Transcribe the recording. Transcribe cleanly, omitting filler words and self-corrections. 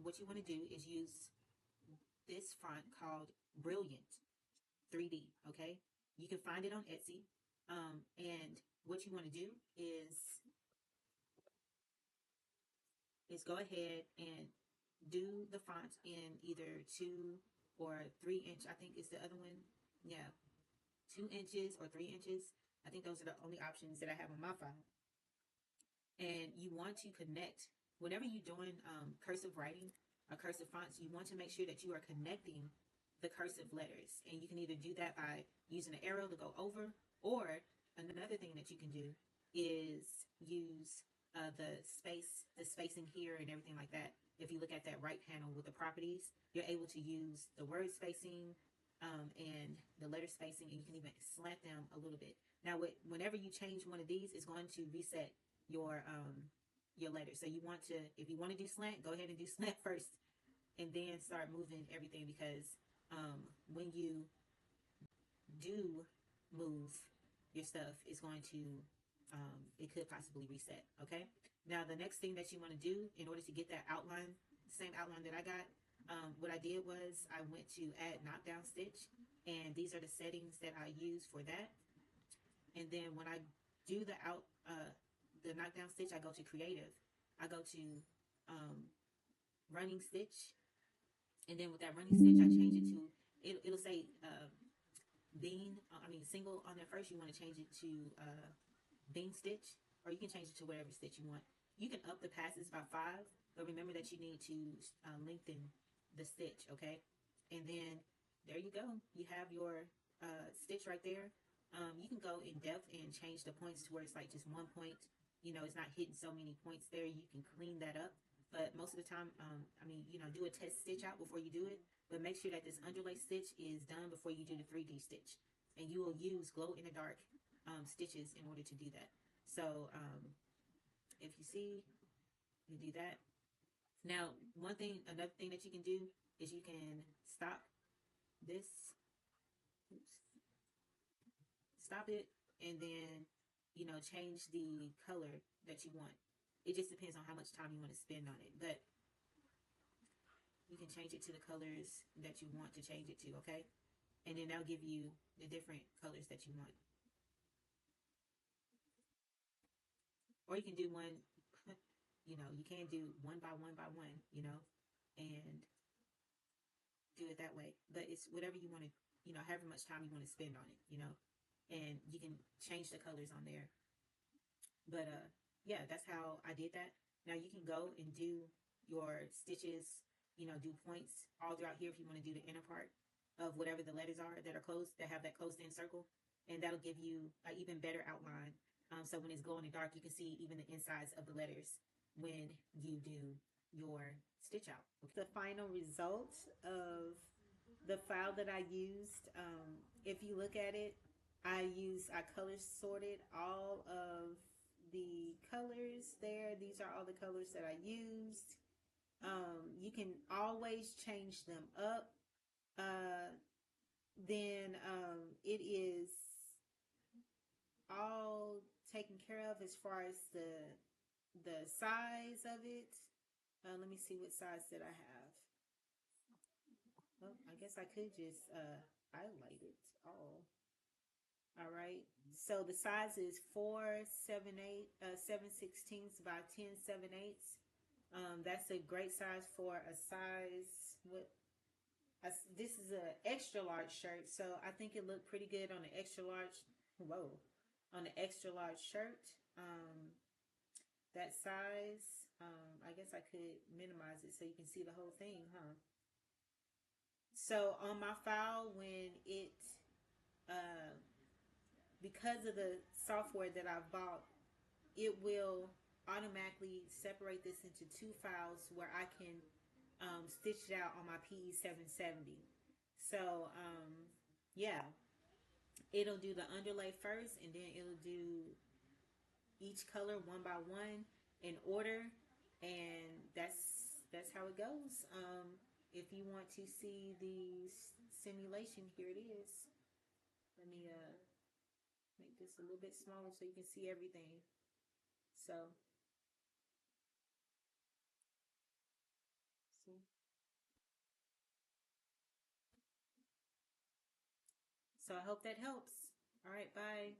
what you want to do is use this font called Brilliant 3D. Okay, you can find it on Etsy. And what you want to do is go ahead and do the font in either 2 or 3 inch. I think is the other one. Yeah, 2 inches or 3 inches. I think those are the only options that I have on my file. And you want to connect whenever you're doing cursive writing or cursive fonts. You want to make sure that you are connecting the cursive letters, and you can either do that by using an arrow to go over, or another thing that you can do is use the spacing here and everything like that. If you look at that right panel with the properties, you're able to use the word spacing and the letter spacing, and you can even slant them a little bit. Now, whenever you change one of these, it's going to reset your letters. So you want to, if you want to do slant, go ahead and do slant first, and then start moving everything, because when you do move your stuff, it's going to it could possibly reset. Okay. Now the next thing that you want to do in order to get that outline, same outline that I got, what I did was I went to add knockdown stitch, and these are the settings that I use for that. And then when I do the knockdown stitch, I go to creative. I go to running stitch, and then with that running stitch, I change it to it'll say single on there first. You want to change it to bean stitch, or you can change it to whatever stitch you want. You can up the passes by 5, but remember that you need to lengthen the stitch. Okay, and then there you go. You have your stitch right there. You can go in depth and change the points to where it's like just 1 point. It's not hitting so many points there. You can clean that up. But most of the time, do a test stitch out before you do it. But make sure that this underlay stitch is done before you do the 3D stitch. And you will use glow in the dark stitches in order to do that. So if you see, you do that. Now, another thing that you can do is you can stop this. Oops. Stop it, and then change the color that you want. It just depends on how much time you want to spend on it, but you can change it to the colors that you want to change it to. Okay, and then that'll give you the different colors that you want. Or you can do one. You can do one by one by one. And do it that way. But it's whatever you want to. However much time you want to spend on it. And you can change the colors on there. But yeah, that's how I did that. Now you can go and do your stitches, do points all throughout here if you want to do the inner part of whatever the letters are that are closed, that have that closed in circle, and that'll give you an even better outline. So when it's glow in the dark, you can see even the insides of the letters when you do your stitch out. The final result of the file that I used, if you look at it, I color sorted all of the colors there. These are all the colors that I used. You can always change them up. Then it is all taken care of as far as the size of it. Let me see what size that I have. Well, I guess I could just highlight it all. All right. So the size is 7/16 by 10/7/8. That's a great size for a size. This is an extra large shirt, so I think it looked pretty good on an extra large. Whoa, on an extra large shirt. That size. I guess I could minimize it so you can see the whole thing, huh? So on my file, when it because of the software that I've bought, it will automatically separate this into 2 files where I can stitch it out on my PE 770. So yeah, it'll do the underlay first, and then it'll do each color one by one in order, and that's how it goes. If you want to see the simulation, here it is. Let me make this a little bit smaller so you can see everything. So, see, So I hope that helps. All right, bye.